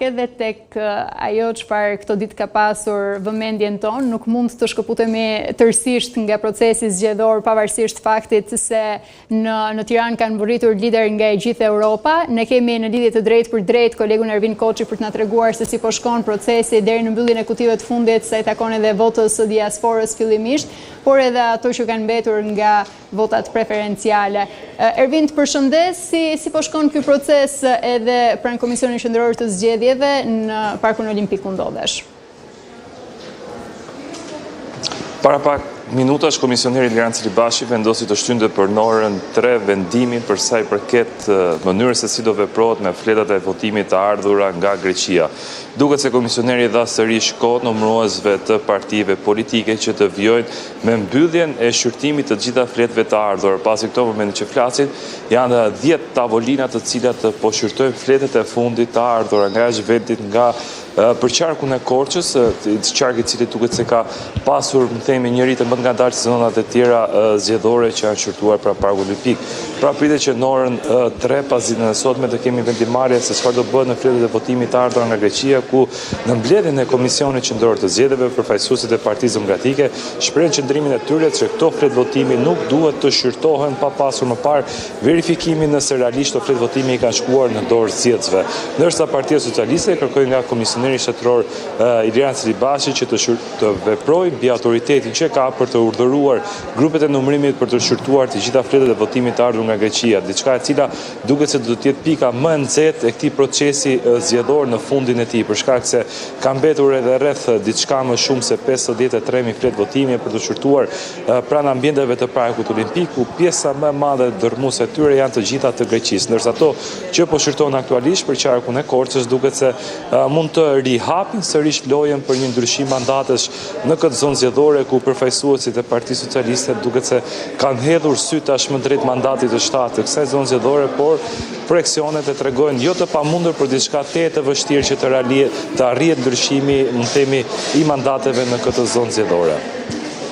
edhe tek ajo çfarë këto ditë ka pasur vëmendjen tonë, nuk mund të shkëputemi tërësisht nga procesi zgjedhor pavarësisht faktit se në Tiranë kanë mbërritur lider nga e gjithë Europa. Ne kemi në lidhje të drejtë për drejtë kolegun Ervin Koçi për të na treguar se si po shkon procesi deri në mbylljen e kutive të fundit sa i takon edhe votës së diasporës fillimisht, por edhe ato që kanë mbetur nga votat preferenciale. Ervin, të përshëndes, si po shkon ky proces edhe pranë Komisionit Qendror të Zgjedhjeve në Parkun Olimpik ku ndodhesh? Para pak minutash, komisioneri Liran Celibashi vendosi të shtynte për në orën 3 vendimin për sa i përket mënyrës se si do veprohet me fletat e votimit të ardhura nga Greqia. Duket se komisioneri dha sërish kohë numëruesve të partive politike që të vijojnë me mbylljen e shqyrtimit të gjitha fletëve të ardhur. Pasi këto momente që flasin, janë 10 tavolina të cilat po shqyrtojnë fletët e fundit të ardhura nga zhvetit nga për qarkun e Korçës, qark i cili duket se ka pasur, më themi, njëri të më nga dalë se zonat e tjera zgjedhore që janë shqyrtuar pra Parku Olimpik. Pra pritet që në orën 3 pasi në sotme të kemi vendimarrje se çfarë do bëhet në fletët e votimit të ardhura nga Greqia, ku në mbledhjen e Komisionit Qendror të Zgjedhjeve përfaqësuesit e Partisë Demokratike shprehin qëndrimin e tyre se këto fletë votimi nuk duhet të shqyrtohen pa pasur më parë verifikimin nëse realisht këto fletë votimi kanë shkuar në dorë zgjedhësve. Ndërsa Partia Socialiste kërkoi nga Komisioneri Shtetëror Liran Celibashi që të veprojë mbi autoritetin që ka për të urdhëruar grupet e numërimit për të shqyrtuar të gjitha fletët e votimit të ardhur nga Greqia, diçka e cila duket se do të jetë pika më e nxehtë e këtij procesi zgjedhor në fundin e tij, për shkak se ka mbetur edhe rreth diçka më shumë se 53.000 fletë votimi për të shqyrtuar pranë ambienteve të Parkut Olimpik, ku pjesa më e madhe dërmuese e tyre janë të gjitha të Greqisë, ndërsa ato që po shqyrtohen aktualisht për qarkun e Korçës duket se mund të rihapin sërish lojën për një ndryshim mandatesh në këtë zonë zgjedhore ku përfaqësuesit e Partisë Socialiste duket se kanë hedhur sy tashmë drejt mandatit të 7 të kësaj zonë zgjedhore, por projeksionet e tregojnë jo të pamundur për diçka të vështirë që të arrihet ndryshimi, më themi, i mandateve në këtë zonë zgjedhore.